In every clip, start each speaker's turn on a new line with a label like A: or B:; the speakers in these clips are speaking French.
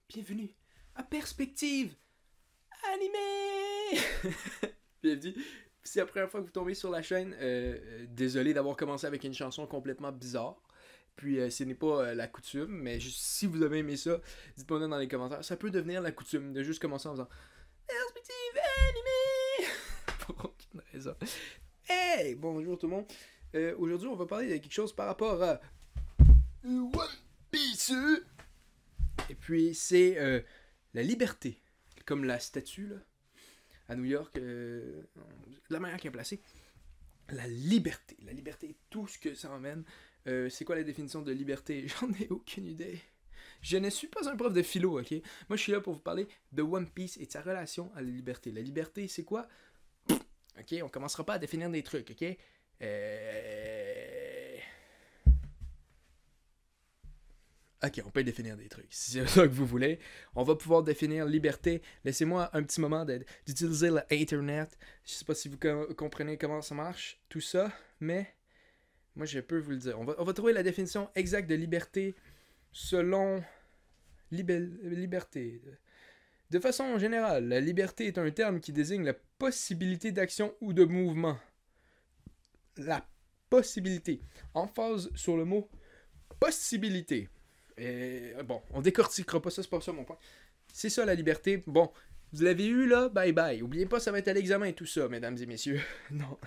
A: Bienvenue à Perspective Animée. Bienvenue. Si c'est la première fois que vous tombez sur la chaîne, désolé d'avoir commencé avec une chanson complètement bizarre. Puis ce n'est pas la coutume, mais si vous avez aimé ça, dites-moi dans les commentaires. Ça peut devenir la coutume de juste commencer en faisant Perspective Animée. Pour aucune raison. Hey, bonjour tout le monde. Aujourd'hui, on va parler de quelque chose par rapport à One Piece. Et puis, c'est la liberté. Comme la statue, là, à New York, la manière qui est placée. La liberté. La liberté, tout ce que ça emmène. C'est quoi la définition de liberté? J'en ai aucune idée. Je ne suis pas un prof de philo, ok? Moi, je suis là pour vous parler de One Piece et de sa relation à la liberté. La liberté, c'est quoi? Ok, on commencera pas à définir des trucs, ok? Ok, on peut définir des trucs. Si c'est ça que vous voulez, on va pouvoir définir liberté. Laissez-moi un petit moment d'utiliser l'Internet. Je sais pas si vous comprenez comment ça marche, tout ça, mais moi je peux vous le dire. On va trouver la définition exacte de liberté selon liberté. De façon générale, la liberté est un terme qui désigne la possibilité d'action ou de mouvement. La possibilité. Emphase sur le mot possibilité. Et, bon, on décortiquera pas ça, c'est pas ça mon point. C'est ça la liberté. Bon, vous l'avez eu là, bye bye. Oubliez pas, ça va être à l'examen et tout ça, mesdames et messieurs. Non.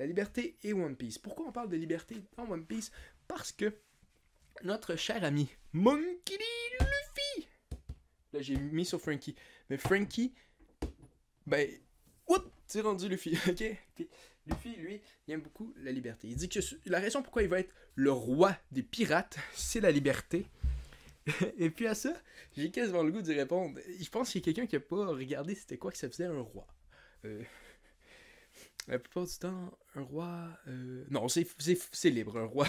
A: La liberté et One Piece. Pourquoi on parle de liberté dans One Piece? Parce que notre cher ami Monkey D. Luffy. Là, j'ai mis sur Frankie. Mais Frankie, ben, oups, c'est rendu Luffy, ok? Puis, Luffy, lui, il aime beaucoup la liberté. Il dit que la raison pourquoi il va être le roi des pirates, c'est la liberté. Et puis à ça, j'ai quasiment le goût d'y répondre. Je pense qu'il y a quelqu'un qui n'a pas regardé c'était quoi que ça faisait un roi. La plupart du temps, un roi... non, c'est libre, un roi.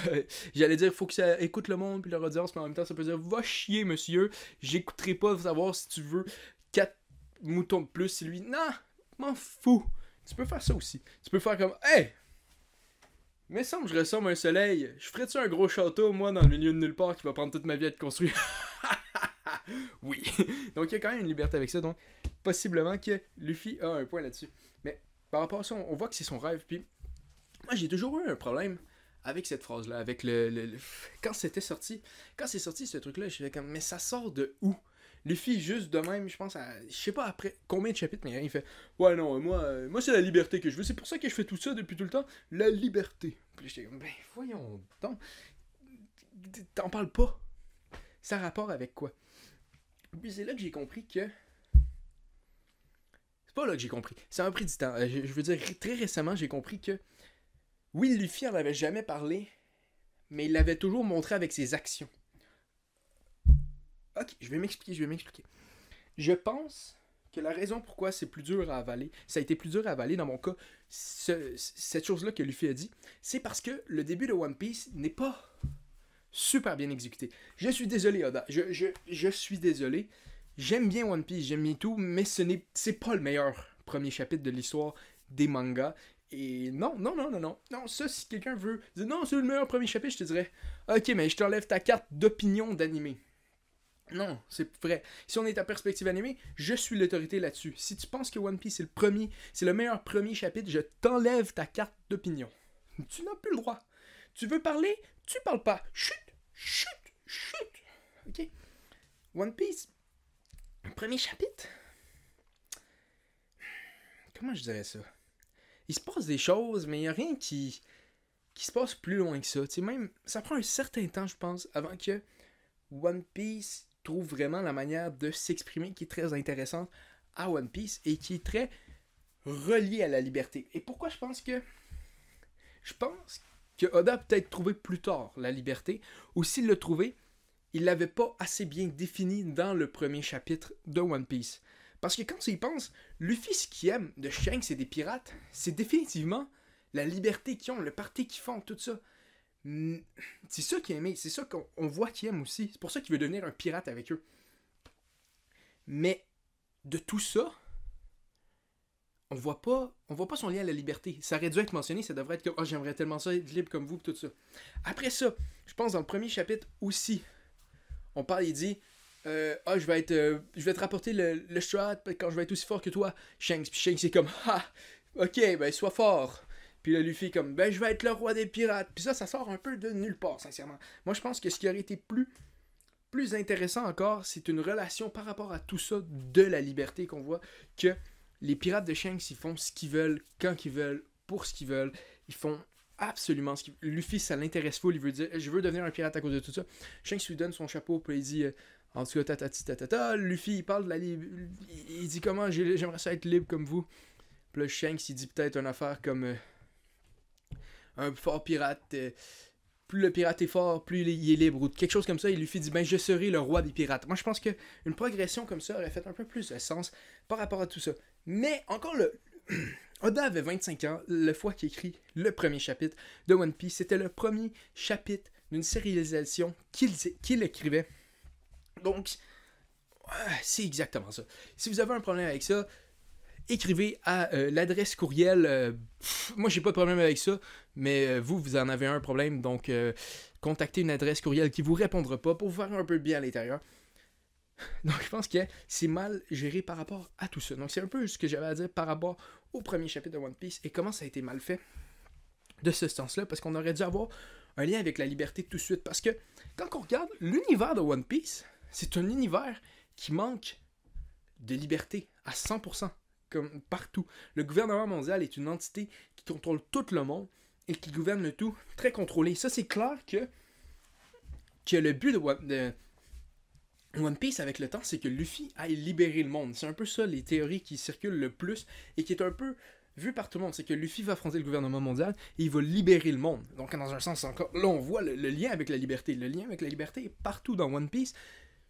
A: J'allais dire, il faut que ça écoute le monde puis leur audience, mais en même temps, ça peut dire, va chier, monsieur, j'écouterai pas savoir si tu veux 4 moutons de plus. C'est lui, non, m'en fous. Tu peux faire ça aussi. Tu peux faire comme, hey! Mais semble que je ressemble à un soleil. Je ferais-tu un gros château, moi, dans le milieu de nulle part, qui va prendre toute ma vie à être construit? Oui. Donc, il y a quand même une liberté avec ça. Donc, possiblement que Luffy a un point là-dessus. Mais par rapport à ça, on voit que c'est son rêve. Puis, moi, j'ai toujours eu un problème avec cette phrase-là. Avec quand c'est sorti ce truc-là, je faisais comme, mais ça sort de où? Luffy, juste de même, je pense à... Je sais pas après combien de chapitres, mais il fait... Ouais, non, moi c'est la liberté que je veux. C'est pour ça que je fais tout ça depuis tout le temps. La liberté. Puis j'étais comme, ben, voyons donc. T'en parles pas. Ça a rapport avec quoi? Puis c'est là que j'ai compris que... C'est pas là que j'ai compris. Ça m'a pris du temps. Je veux dire, très récemment, j'ai compris que... Oui, Luffy en avait jamais parlé, mais il l'avait toujours montré avec ses actions. Ok, je vais m'expliquer. Je pense que la raison pourquoi c'est plus dur à avaler, ça a été plus dur à avaler dans mon cas, cette chose-là que Luffy a dit, c'est parce que le début de One Piece n'est pas super bien exécuté. Je suis désolé, Oda. Je suis désolé. J'aime bien One Piece, j'aime bien tout, mais c'est pas le meilleur premier chapitre de l'histoire des mangas. Et non, ça, si quelqu'un veut dire non, c'est le meilleur premier chapitre, je te dirais, ok, mais je t'enlève ta carte d'opinion d'animé. Non, c'est vrai. Si on est à perspective animée, je suis l'autorité là-dessus. Si tu penses que One Piece c'est le meilleur premier chapitre, je t'enlève ta carte d'opinion. Tu n'as plus le droit. Tu veux parler, tu parles pas. Chut. Ok. One Piece, premier chapitre. Comment je dirais ça? Il se passe des choses, mais il n'y a rien qui se passe plus loin que ça. Tu sais, même, ça prend un certain temps, je pense, avant que One Piece trouve vraiment la manière de s'exprimer qui est très intéressante à One Piece et qui est très reliée à la liberté. Et pourquoi je pense que Oda a peut-être trouvé plus tard la liberté, ou s'il l'a trouvé, il l'avait pas assez bien défini dans le premier chapitre de One Piece. Parce que quand tu y penses, Luffy, ce qu'il aime de Shanks et des pirates, c'est définitivement la liberté qu'ils ont, le party qu'ils font, tout ça. C'est ça qu'il aimait, c'est ça qu'on voit qu'il aime aussi. C'est pour ça qu'il veut devenir un pirate avec eux. Mais de tout ça, on voit pas son lien à la liberté. Ça aurait dû être mentionné, ça devrait être comme j'aimerais tellement ça être libre comme vous, tout ça. Après ça, je pense dans le premier chapitre aussi, il dit je vais te rapporter le strat quand je vais être aussi fort que toi, Shanks. Puis Shanks est comme, ah, ok, ben sois fort. Puis là, Luffy est comme, ben je vais être le roi des pirates. Puis ça sort un peu de nulle part, sincèrement. Moi, je pense que ce qui aurait été plus intéressant encore, c'est une relation par rapport à tout ça de la liberté qu'on voit, que les pirates de Shanks, ils font ce qu'ils veulent, quand ils veulent, pour ce qu'ils veulent. Ils font absolument ce qu'ils veulent. Luffy, ça l'intéresse full, il veut dire, je veux devenir un pirate à cause de tout ça. Shanks lui donne son chapeau, puis il dit, en tout cas, tatata. Luffy, il parle de la libre. Il dit comment j'aimerais ça être libre comme vous. Puis là, Shanks, il dit peut-être une affaire comme un fort pirate. Plus le pirate est fort, plus il est libre, ou quelque chose comme ça. Et Luffy dit, ben je serai le roi des pirates. Moi, je pense qu'une progression comme ça aurait fait un peu plus de sens par rapport à tout ça. Mais encore Oda avait 25 ans, le fois qu'il écrit le premier chapitre de One Piece. C'était le premier chapitre d'une sérialisation qu'il écrivait. Donc, c'est exactement ça. Si vous avez un problème avec ça, écrivez à l'adresse courriel. Moi, j'ai pas de problème avec ça, mais vous en avez un problème. Donc, contactez une adresse courriel qui vous répondra pas pour vous faire un peu bien à l'intérieur. Donc, je pense que c'est mal géré par rapport à tout ça. Donc, c'est un peu ce que j'avais à dire par rapport au premier chapitre de One Piece et comment ça a été mal fait de ce sens-là, parce qu'on aurait dû avoir un lien avec la liberté tout de suite. Parce que quand on regarde l'univers de One Piece, c'est un univers qui manque de liberté à 100%, comme partout. Le gouvernement mondial est une entité qui contrôle tout le monde et qui gouverne le tout très contrôlé. Ça, c'est clair que le but de One Piece avec le temps, c'est que Luffy aille libérer le monde. C'est un peu ça les théories qui circulent le plus et qui est un peu vu par tout le monde. C'est que Luffy va affronter le gouvernement mondial et il va libérer le monde. Donc dans un sens encore, là on voit le lien avec la liberté. Le lien avec la liberté est partout dans One Piece,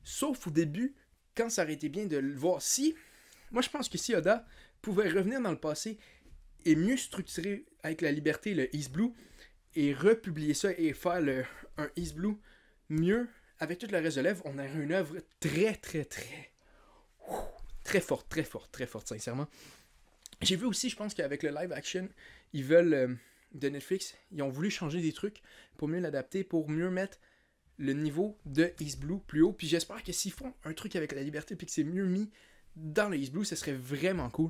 A: sauf au début, quand ça aurait été bien de le voir. Moi je pense que si Oda pouvait revenir dans le passé et mieux structurer avec la liberté le East Blue et republier ça et faire un East Blue mieux avec tout le reste de l'œuvre, on aurait une œuvre très forte, sincèrement. J'ai vu aussi, je pense qu'avec le live action, ils veulent, de Netflix, ils ont voulu changer des trucs pour mieux l'adapter, pour mieux mettre le niveau de East Blue plus haut. Puis j'espère que s'ils font un truc avec la liberté puis que c'est mieux mis dans le East Blue, ça serait vraiment cool.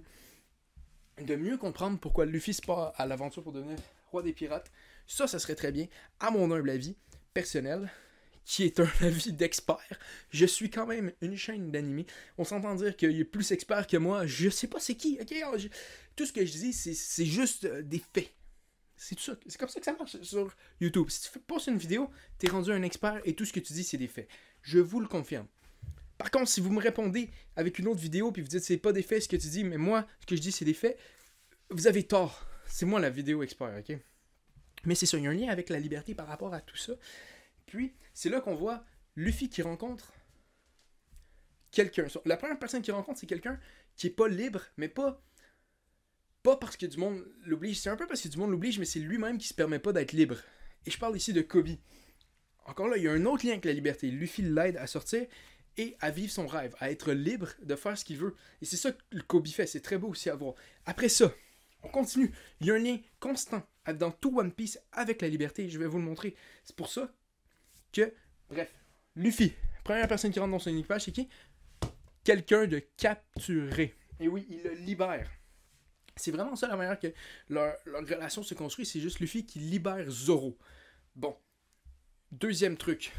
A: De mieux comprendre pourquoi Luffy se part à l'aventure pour devenir roi des pirates. Ça serait très bien, à mon humble avis personnel, qui est un avis d'expert. Je suis quand même une chaîne d'animé. On s'entend dire qu'il est plus expert que moi. Je sais pas c'est qui. Okay? Tout ce que je dis, c'est juste des faits. C'est tout ça. C'est comme ça que ça marche sur YouTube. Si tu postes une vidéo, t'es rendu un expert et tout ce que tu dis, c'est des faits. Je vous le confirme. Par contre, si vous me répondez avec une autre vidéo puis vous dites c'est pas des faits ce que tu dis, mais moi, ce que je dis, c'est des faits, vous avez tort. C'est moi la vidéo expert, ok? Mais c'est ça, il y a un lien avec la liberté par rapport à tout ça. Puis, c'est là qu'on voit Luffy qui rencontre quelqu'un. La première personne qu'il rencontre, c'est quelqu'un qui est pas libre, mais pas parce que du monde l'oblige. C'est un peu parce que du monde l'oblige, mais c'est lui-même qui se permet pas d'être libre. Et je parle ici de Kobe. Encore là, il y a un autre lien avec la liberté. Luffy l'aide à sortir et à vivre son rêve, à être libre de faire ce qu'il veut. Et c'est ça que Kobe fait. C'est très beau aussi à voir. Après ça, on continue. Il y a un lien constant dans tout One Piece avec la liberté. Je vais vous le montrer. C'est pour ça bref, Luffy, première personne qui rentre dans son équipage, c'est qui? Quelqu'un de capturé. Et oui, il le libère. C'est vraiment ça la manière que leur relation se construit, c'est juste Luffy qui libère Zoro. Bon. Deuxième truc.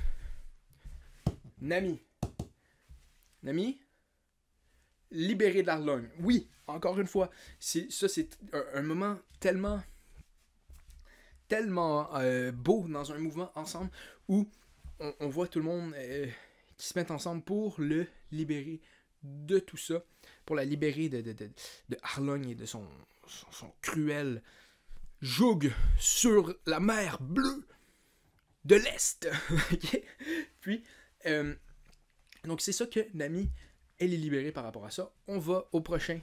A: Nami. Libéré de l'Arlong. Oui, encore une fois, c'est un moment tellement beau dans un mouvement ensemble où on voit tout le monde qui se met ensemble pour le libérer de tout ça, pour la libérer de Arlong et de son cruel joug sur la mer bleue de l'Est. Okay? Puis, donc c'est ça que Nami, elle est libérée par rapport à ça. On va au prochain.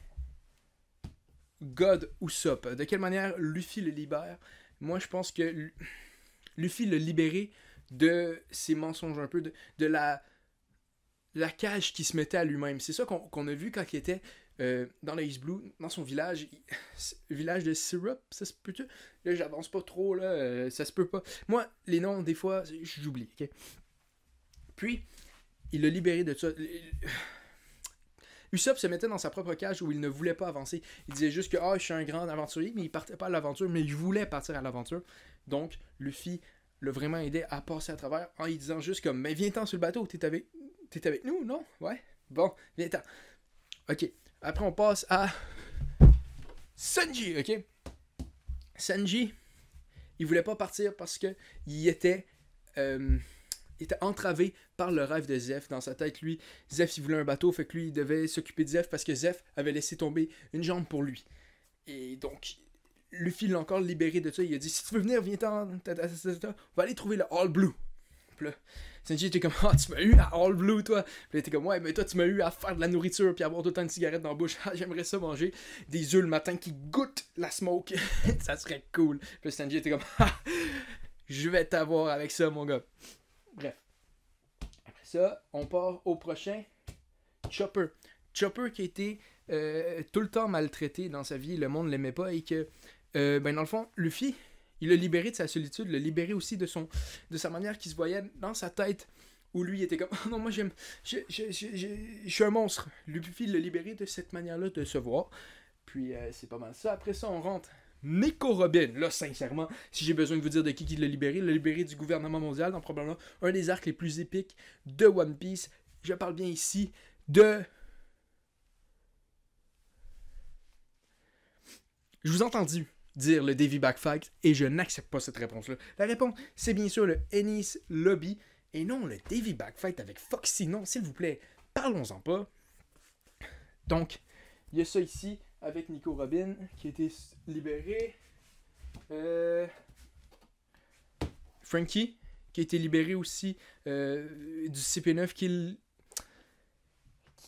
A: God Usopp. De quelle manière Luffy le libère? Moi, je pense que Luffy l'a libéré de ses mensonges un peu, de la cage qui se mettait à lui-même. C'est ça qu'on a vu quand il était dans le East Blue, dans son village. Village de Syrup, ça se peut-tu? Là, j'avance pas trop, là, ça se peut pas. Moi, les noms, des fois, j'oublie, ok? Puis, il l'a libéré de ça. Usopp se mettait dans sa propre cage où il ne voulait pas avancer. Il disait juste que je suis un grand aventurier, mais il partait pas à l'aventure, mais il voulait partir à l'aventure. Donc, Luffy l'a vraiment aidé à passer à travers en lui disant juste comme mais viens-t'en sur le bateau, t'es avec nous, non? Ouais? Bon, viens-t'en. Ok. Après, on passe à Sanji, ok? Sanji, il voulait pas partir parce que il était entravé par le rêve de Zeph. Dans sa tête, lui, Zeph, il voulait un bateau, fait que lui, il devait s'occuper de Zeph parce que Zeph avait laissé tomber une jambe pour lui. Et donc, Luffy l'a encore libéré de ça. Il a dit, si tu veux venir, viens-t'en, on va aller trouver le All Blue. Puis là, Sanji était comme, tu m'as eu à All Blue, toi. Puis il était comme, ouais, mais toi, tu m'as eu à faire de la nourriture puis avoir tout le temps de cigarettes dans la bouche. J'aimerais ça manger des œufs le matin qui goûtent la smoke. Ça serait cool. Puis Sanji était comme, je vais t'avoir avec ça, mon gars. Bref. Après ça, on part au prochain. Chopper. Chopper qui a été tout le temps maltraité dans sa vie. Le monde ne l'aimait pas et que, dans le fond, Luffy, il l'a libéré de sa solitude, l'a libéré aussi de sa manière qu'il se voyait dans sa tête, où lui était comme oh non, moi je suis un monstre. Luffy l'a libéré de cette manière-là de se voir. Puis c'est pas mal ça. Après ça, on rentre Nico Robin. Là, sincèrement, si j'ai besoin de vous dire de qui l'a libéré du gouvernement mondial, dans probablement un des arcs les plus épiques de One Piece. Je parle bien ici de. Je vous ai entendu dire le Davy Backfight et je n'accepte pas cette réponse-là. La réponse, c'est bien sûr le Enies Lobby et non le Davy Backfight avec Foxy. Non, s'il vous plaît, parlons-en pas. Donc, il y a ça ici avec Nico Robin qui a été libéré. Frankie qui a été libéré aussi du CP9 qui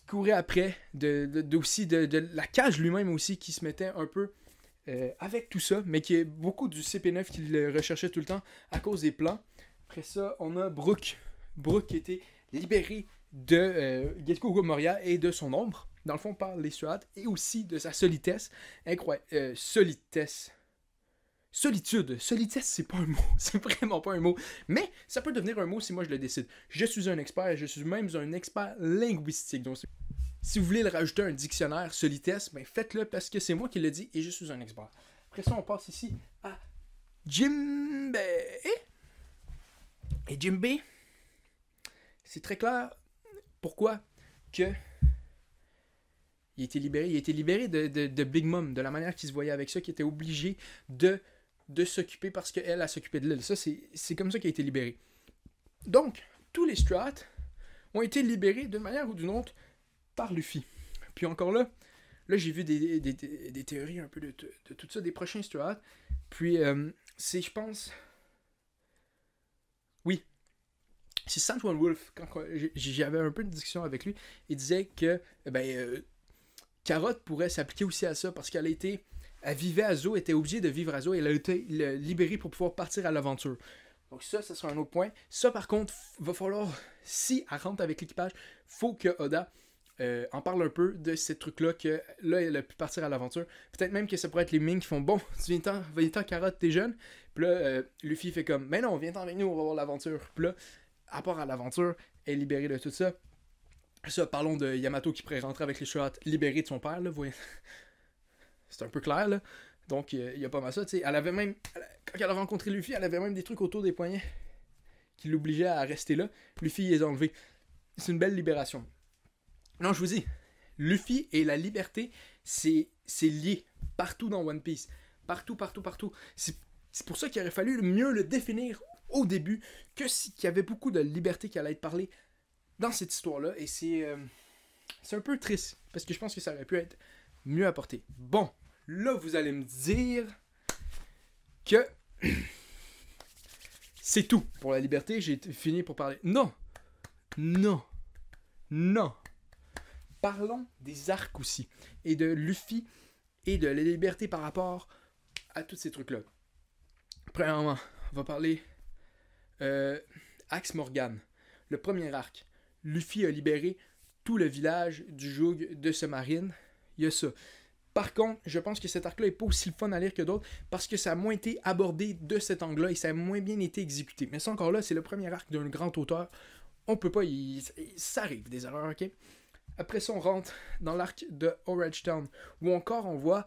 A: courait après aussi de la cage lui-même aussi qui se mettait un peu avec tout ça, mais qui est beaucoup du CP9 qui le recherchait tout le temps à cause des plans. Après ça, on a Brook. Brook qui a été libéré de Gekko Moria et de son ombre, dans le fond par les Suat, et aussi de sa solitesse. Incroyable. Solitude. Solitesse, c'est pas un mot. C'est vraiment pas un mot. Mais ça peut devenir un mot si moi je le décide. Je suis un expert et je suis même un expert linguistique. Donc, si vous voulez le rajouter à un dictionnaire solitesse, ben faites-le parce que c'est moi qui le dis et je suis un expert. Après ça, on passe ici à Jinbe. Et Jinbe, c'est très clair pourquoi que il a été libéré de Big Mom, de la manière qu'il se voyait avec ça, qui était obligé de s'occuper parce qu'elle s'occupait de l'île. Ça, c'est comme ça qu'il a été libéré. Donc, tous les Strats ont été libérés d'une manière ou d'une autre par Luffy. Puis encore là j'ai vu des théories un peu de tout ça, des prochains Strats. Puis c'est, je pense... Oui. C'est Sandworm Wolf, quand j'avais un peu de discussion avec lui, il disait que Carotte pourrait s'appliquer aussi à ça, parce qu'elle vivait à Zo, était obligée de vivre à Zo, et elle a été libérée pour pouvoir partir à l'aventure. Donc ça sera un autre point. Ça, par contre, va falloir, si elle rentre avec l'équipage, faut que Oda en parle un peu de ces trucs-là, que là, elle a pu partir à l'aventure. Peut-être même que ça pourrait être les Ming qui font « Bon, tu viens-t'en, Carotte, t'es jeune. » Puis là, Luffy fait comme « Mais non, viens-t'en avec nous, on va voir l'aventure. » Puis là, à part à l'aventure, elle est libérée de tout ça. Ça, parlons de Yamato qui pourrait rentrer avec les Shoats, libéré de son père, là, voyez. C'est un peu clair, là. Donc, il y a pas mal ça, tu sais. Elle avait même, quand elle a rencontré Luffy, elle avait même des trucs autour des poignets qui l'obligeaient à rester là. Luffy les a enlevés. C'est une belle libération. Non, je vous dis, Luffy et la liberté, c'est lié partout dans One Piece. Partout. C'est pour ça qu'il aurait fallu mieux le définir au début que qu'il y avait beaucoup de liberté qui allait être parlée dans cette histoire-là. Et c'est un peu triste, parce que je pense que ça aurait pu être mieux apporté. Bon, là, vous allez me dire que c'est tout pour la liberté. J'ai fini pour parler. Non. Parlons des arcs aussi, et de Luffy, et de la liberté par rapport à tous ces trucs-là. Premièrement, on va parler Axe Morgan. Le premier arc. Luffy a libéré tout le village du joug de ce marine. Il y a ça. Par contre, je pense que cet arc-là n'est pas aussi le fun à lire que d'autres parce que ça a moins été abordé de cet angle-là et ça a moins bien été exécuté. Mais ça encore là, c'est le premier arc d'un grand auteur. On peut pas, ça arrive des erreurs, ok? Après ça, on rentre dans l'arc de Orange Town, où encore on voit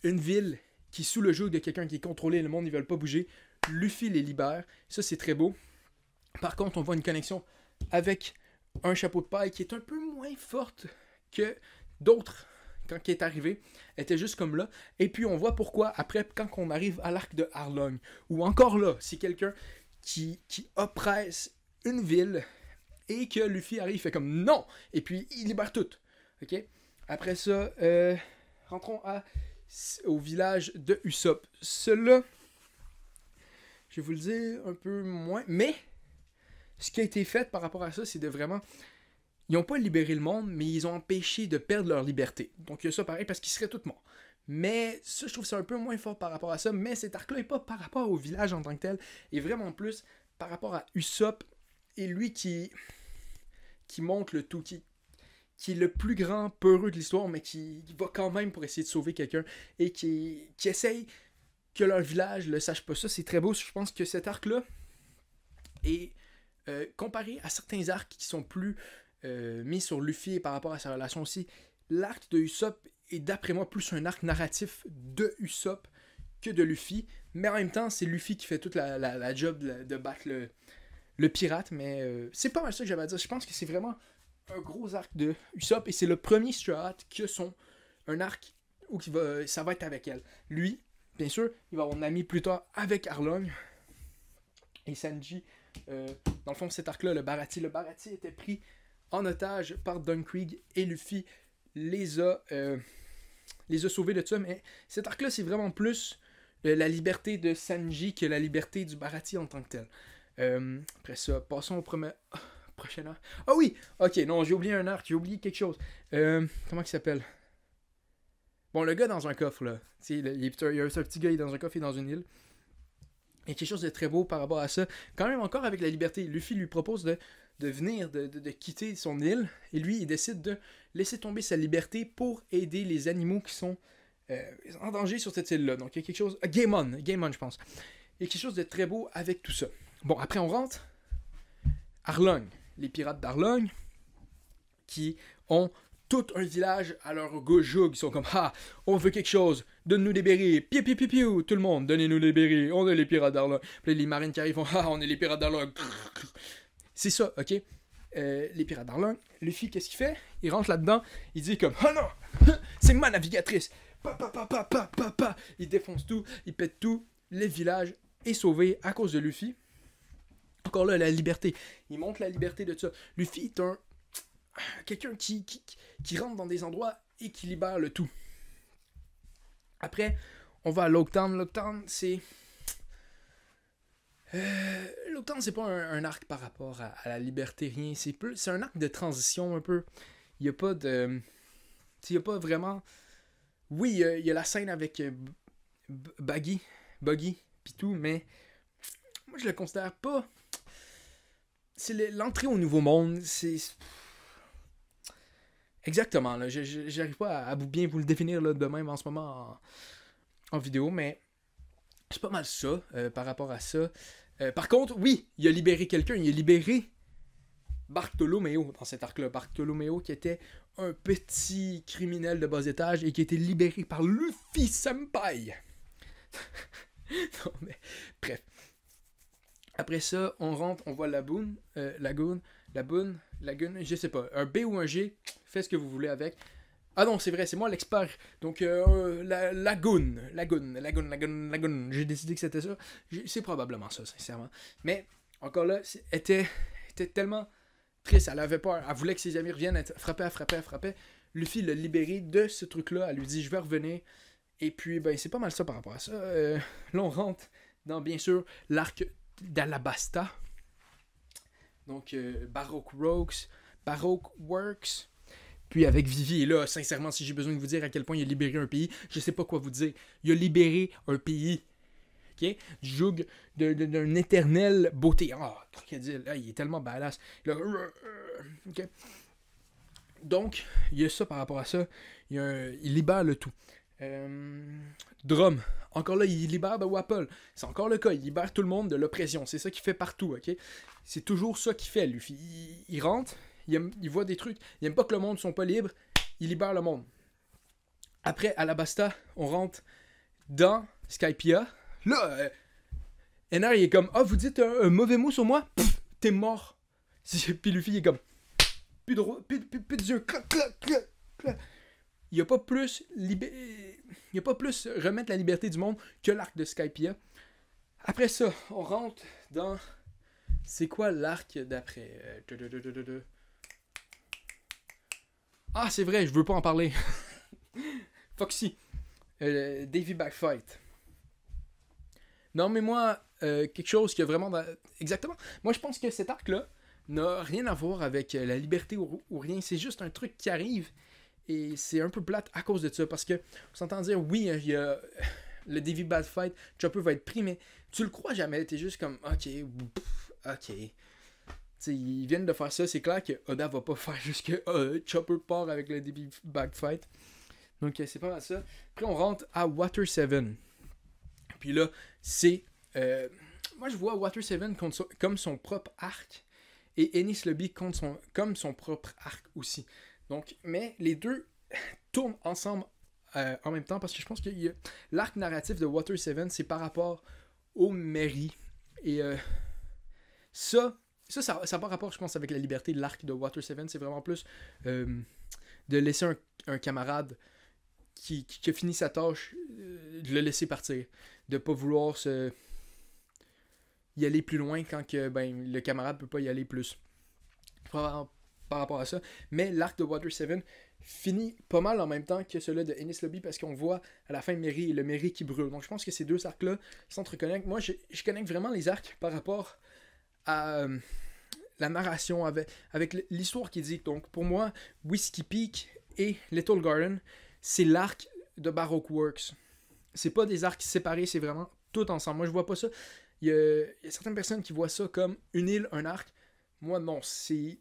A: une ville qui est sous le joug de quelqu'un qui est contrôlé, le monde, ils veulent pas bouger. Luffy les libère, ça c'est très beau. Par contre, on voit une connexion avec un chapeau de paille qui est un peu moins forte que d'autres quand il est arrivé. Elle était juste comme là. Et puis on voit pourquoi après, quand on arrive à l'arc de Arlong, où encore là, c'est quelqu'un qui oppresse une ville et que Luffy arrive, fait comme non! Et puis il libère tout. Ok? Après ça, rentrons au village de Usopp. Cela, je vais vous le dire un peu moins, mais ce qui a été fait par rapport à ça, c'est de vraiment... Ils n'ont pas libéré le monde, mais ils ont empêché de perdre leur liberté. Donc il y a ça pareil parce qu'ils seraient tous morts. Mais ça, je trouve ça un peu moins fort par rapport à ça. Mais cet arc-là n'est pas par rapport au village en tant que tel. Et vraiment plus par rapport à Usopp et lui qui montre le tout, qui est le plus grand peureux de l'histoire, mais qui va quand même pour essayer de sauver quelqu'un et qui essaye que leur village le sache pas. Ça, c'est très beau. Je pense que cet arc-là est comparé à certains arcs qui sont plus mis sur Luffy et par rapport à sa relation aussi. L'arc de Usopp est d'après moi plus un arc narratif de Usopp que de Luffy, mais en même temps c'est Luffy qui fait toute la job de battre le pirate, mais c'est pas mal ça que j'avais à dire. Je pense que c'est vraiment un gros arc de Usopp et c'est le premier Straw Hat qui a un arc où ça va être avec elle. Lui, bien sûr, il va avoir un ami plus tard avec Arlong et Sanji. Dans le fond, cet arc-là, le Baratie était pris en otage par Don Krieg et Luffy les a sauvés de ça. Mais cet arc-là, c'est vraiment plus la liberté de Sanji que la liberté du Baratie en tant que tel. Après ça, passons au prochain arc. Ah oui! Ok, non, j'ai oublié un arc, j'ai oublié quelque chose. Comment il s'appelle? Bon, le gars dans un coffre, là. Il y a un petit gars dans un coffre et dans une île. Il y a quelque chose de très beau par rapport à ça. Quand même encore avec la liberté. Luffy lui propose de venir, de quitter son île. Et lui, il décide de laisser tomber sa liberté pour aider les animaux qui sont en danger sur cette île-là. Donc il y a quelque chose... Game On, je pense. Il y a quelque chose de très beau avec tout ça. Bon, après on rentre. Arlong. Les pirates d'Arlong qui ont tout un village à leur joug. Ils sont comme, ah, on veut quelque chose, donne-nous des berries, piou piou piou piou, tout le monde, donnez-nous des berries, on est les pirates d'Arlong. Puis les marines qui arrivent font, ah, on est les pirates d'Arlong. C'est ça, ok? Les pirates d'Arlong, Luffy, qu'est-ce qu'il fait? Il rentre là-dedans, il dit comme, oh non, c'est ma navigatrice. Pa. Il défonce tout, il pète tout, le village est sauvé à cause de Luffy. Encore là, la liberté. Il montre la liberté de ça. Luffy est quelqu'un qui rentre dans des endroits et qui libère le tout. Après, on va à Loguetown. Loguetown, c'est... Loguetown, c'est pas un arc par rapport à la liberté, rien. C'est un arc de transition un peu. Il n'y a pas de... Il n'y a pas vraiment... Oui, il y a la scène avec Buggy, pis tout, mais moi je le considère pas... C'est l'entrée au nouveau monde, c'est... Exactement, là, j'arrive pas à bien vous le définir là, de même en ce moment en vidéo, mais c'est pas mal ça par rapport à ça. Par contre, oui, il a libéré quelqu'un, il a libéré Bartholoméo dans cet arc-là. Bartholoméo qui était un petit criminel de bas étage et qui a été libéré par Luffy Senpai. Non, mais bref. Après ça, on rentre, on voit Lagoon, je sais pas, un B ou un G, faites ce que vous voulez avec. Ah non, c'est vrai, c'est moi l'expert. Donc, Lagoon. J'ai décidé que c'était ça. C'est probablement ça, sincèrement. Mais, encore là, était tellement triste, elle avait peur. Elle voulait que ses amis reviennent, elle frappait. Luffy l'a libéré de ce truc-là, elle lui dit, je vais revenir. Et puis, ben, c'est pas mal ça par rapport à ça. Là, on rentre dans, bien sûr, l'arc d'Alabasta. Donc, Baroque Works. Puis avec Vivi, et là, sincèrement, si j'ai besoin de vous dire à quel point il a libéré un pays, je sais pas quoi vous dire. Il a libéré un pays. Ok? Du joug d'une éternelle beauté. Ah, crocodile, là, il est tellement badass. Là, ok? Donc, il y a ça par rapport à ça. Il libère le tout. Drum. Encore là, il libère de Wapol. C'est encore le cas. Il libère tout le monde de l'oppression. C'est ça qu'il fait partout, ok? C'est toujours ça qu'il fait, Luffy. Il rentre, il voit des trucs. Il aime pas que le monde soit pas libre. Il libère le monde. Après, à Alabasta, on rentre dans Skypiea. Là, Ener, il est comme, vous dites un mauvais mot sur moi? Pff, t'es mort. Puis Luffy, il est comme, plus de yeux. Clac, clac, clac, clac. Il n'y a pas plus remettre la liberté du monde que l'arc de Skypiea. Après ça, on rentre dans... C'est quoi l'arc d'après? Ah, c'est vrai, je veux pas en parler. Foxy. Davy Backfight. Non, mais moi, quelque chose qui a vraiment... Exactement. Moi, je pense que cet arc-là n'a rien à voir avec la liberté ou rien. C'est juste un truc qui arrive. Et c'est un peu plate à cause de ça. Parce que, on s'entend dire, oui, il y a le Davy Backfight, Chopper va être pris, mais tu le crois jamais. T'es juste comme, ok. T'sais, ils viennent de faire ça. C'est clair que Oda va pas faire juste que Chopper part avec le Davy Backfight. Donc, c'est pas mal ça. Après, on rentre à Water 7. Puis là, c'est... moi, je vois Water 7 comme son propre arc. Et Enies Lobby comme son propre arc aussi. Donc, mais les deux tournent ensemble en même temps. Parce que je pense que l'arc narratif de Water 7, c'est par rapport au Mary. Et ça n'a pas rapport, je pense, avec la liberté de l'arc de Water 7. C'est vraiment plus de laisser un camarade qui a fini sa tâche, de le laisser partir. De pas vouloir y aller plus loin quand que, le camarade peut pas y aller plus. Par rapport à ça. Mais l'arc de Water 7 finit pas mal en même temps que celui de Enies Lobby parce qu'on voit à la fin le Mary qui brûle. Donc je pense que ces deux arcs-là s'entreconnectent. Moi, je connecte vraiment les arcs par rapport à la narration avec l'histoire qui dit. Donc pour moi, Whiskey Peak et Little Garden, c'est l'arc de Baroque Works. C'est pas des arcs séparés, c'est vraiment tout ensemble. Moi, je vois pas ça. Il y a certaines personnes qui voient ça comme une île, un arc. Moi, non, c'est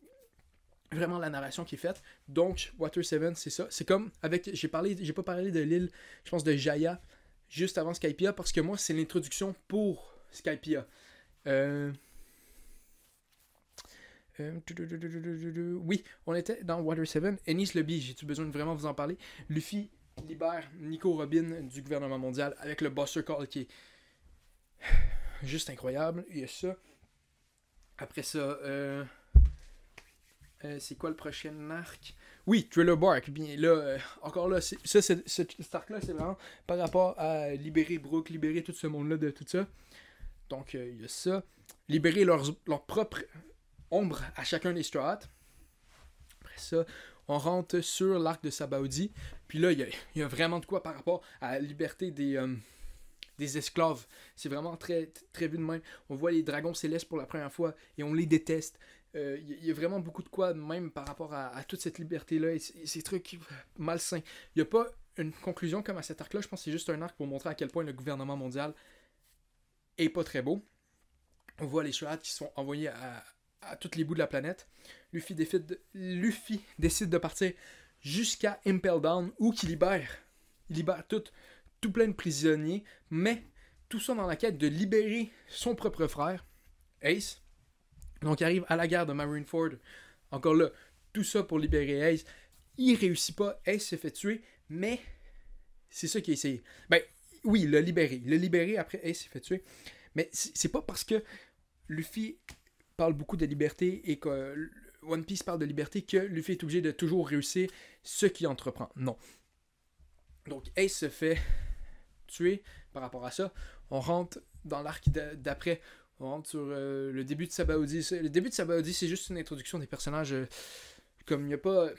A: vraiment la narration qui est faite. Donc, Water 7, c'est ça. C'est comme avec... J'ai pas parlé de l'île, je pense, de Jaya, juste avant Skypiea, parce que moi, c'est l'introduction pour Skypiea. Oui, on était dans Water 7. Enies Lobby, j'ai-tu besoin de vraiment vous en parler? Luffy libère Nico Robin du gouvernement mondial avec le Buster Call qui est juste incroyable. Il y a ça. Après ça, c'est quoi le prochain arc? Oui, Thriller Bark. Bien là, encore là, cet arc-là, c'est vraiment par rapport à libérer Brook, libérer tout ce monde-là de tout ça. Donc, il y a ça. Libérer leur propre ombre à chacun des Straw Hats. Après ça, on rentre sur l'arc de Sabaody. Puis là, il y a vraiment de quoi par rapport à la liberté des esclaves. C'est vraiment très, très vu de même. On voit les dragons célestes pour la première fois et on les déteste. Il y a vraiment beaucoup de quoi même par rapport à toute cette liberté-là et ces trucs malsains. Il n'y a pas une conclusion comme à cet arc-là. Je pense que c'est juste un arc pour montrer à quel point le gouvernement mondial est pas très beau. On voit les Straw qui sont envoyés à tous les bouts de la planète. Luffy décide de partir jusqu'à Impel Down où il libère tout plein de prisonniers, mais tout ça dans la quête de libérer son propre frère, Ace. Donc il arrive à la guerre de Marineford. Encore là, tout ça pour libérer Ace. Il réussit pas, Ace se fait tuer, mais c'est ça qu'il a essayé. Oui, le libérer après Ace s'est fait tuer. Mais c'est pas parce que Luffy parle beaucoup de liberté et que One Piece parle de liberté que Luffy est obligé de toujours réussir ce qu'il entreprend. Non. Donc Ace se fait tuer par rapport à ça. On rentre dans l'arc d'après. On rentre sur le début de Sabaody. Le début de Sabaody, c'est juste une introduction des personnages. Comme il n'y a pas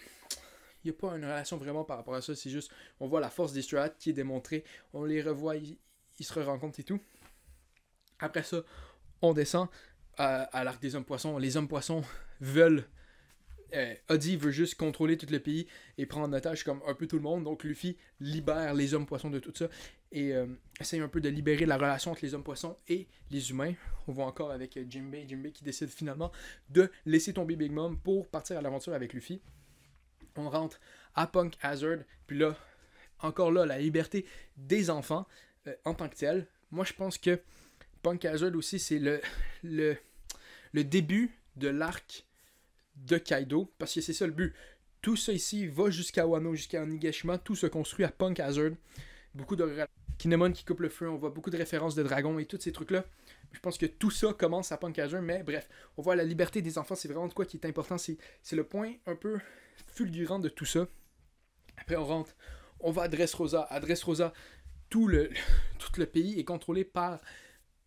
A: une relation vraiment par rapport à ça. C'est juste, on voit la force des Straw Hats qui est démontrée. On les revoit, ils se rencontrent et tout. Après ça, on descend à l'arc des hommes poissons. Les hommes poissons veulent... Odi veut juste contrôler tout le pays et prendre en otage comme un peu tout le monde. Donc Luffy libère les hommes poissons de tout ça et essaye un peu de libérer la relation entre les hommes poissons et les humains. On voit encore avec Jinbei qui décide finalement de laisser tomber Big Mom pour partir à l'aventure avec Luffy. On rentre à Punk Hazard, puis là, encore là, la liberté des enfants en tant que tel. Moi, je pense que Punk Hazard aussi, c'est le début de l'arc de Kaido, parce que c'est ça le but. Tout ça ici va jusqu'à Wano, jusqu'à Onigashima, tout se construit à Punk Hazard. Beaucoup de Kinemon qui coupe le feu, on voit beaucoup de références de dragons et tous ces trucs-là. Je pense que tout ça commence à Punk Hazard, mais bref, on voit la liberté des enfants, c'est vraiment de quoi qui est important, c'est le point un peu fulgurant de tout ça. Après on rentre, on va à Dressrosa. À Dressrosa, tout le pays est contrôlé par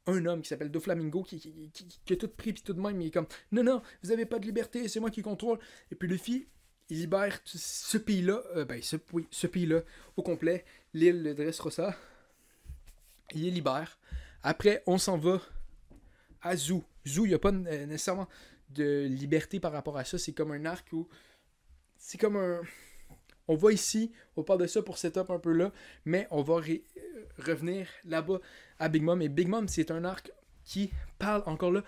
A: un homme qui s'appelle Doflamingo qui a tout pris puis tout de même il est comme non vous avez pas de liberté, c'est moi qui contrôle. Et puis Luffy il libère ce pays-là, ce pays-là au complet, l'île de Dressrosa. Il les libère. Après on s'en va à Zou. Zou, il n'y a pas nécessairement de liberté par rapport à ça, c'est comme un arc où c'est comme un... On va ici, on parle de ça pour setup un peu là, mais on va revenir là-bas à Big Mom. Et Big Mom, c'est un arc qui parle encore là.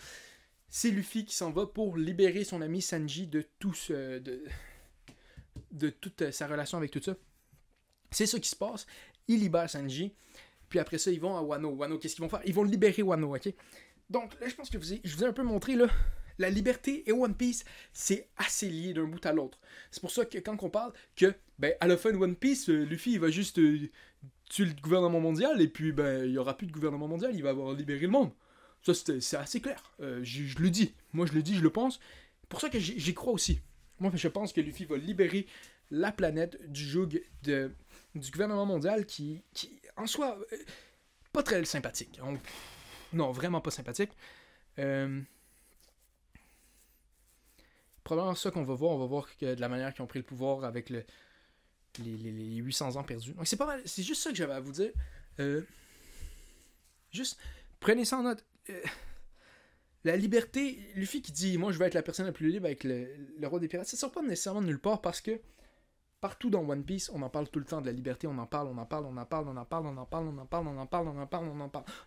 A: C'est Luffy qui s'en va pour libérer son ami Sanji de tout ce, de toute sa relation avec tout ça. C'est ça qui se passe. Il libère Sanji. Puis après ça, ils vont à Wano. Wano, qu'est-ce qu'ils vont faire? Ils vont libérer Wano, ok? Donc là, je pense que je vous ai un peu montré là. La liberté et One Piece, c'est assez lié d'un bout à l'autre. C'est pour ça que quand on parle que, à la fin de One Piece, Luffy, il va juste tuer le gouvernement mondial, et puis, il n'y aura plus de gouvernement mondial, il va avoir libéré le monde. Ça, c'est assez clair. Je le dis. Moi, je le dis, je le pense. Pour ça que j'y crois aussi. Moi, je pense que Luffy va libérer la planète du joug du gouvernement mondial qui en soi, pas très sympathique. Non, vraiment pas sympathique. Probablement ça qu'on va voir. On va voir que de la manière qu'ils ont pris le pouvoir avec les 800 ans perdus. Donc c'est pas mal. C'est juste ça que j'avais à vous dire. Juste, prenez ça en note. La liberté, Luffy qui dit « Moi, je vais être la personne la plus libre avec le roi des pirates », ça sort pas nécessairement de nulle part parce que partout dans One Piece, on en parle tout le temps de la liberté, on en parle. On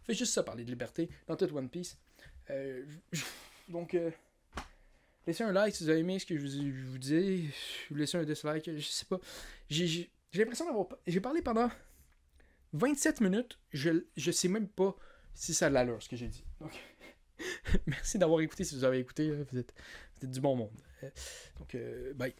A: fait juste ça, parler de liberté dans tout One Piece. Donc... laissez un like si vous avez aimé ce que je vous disais. Laissez un dislike, je sais pas. J'ai l'impression d'avoir... J'ai parlé pendant 27 minutes. Je sais même pas si ça a de l'allure ce que j'ai dit. Donc, merci d'avoir écouté si vous avez écouté. Vous êtes du bon monde. Donc, bye.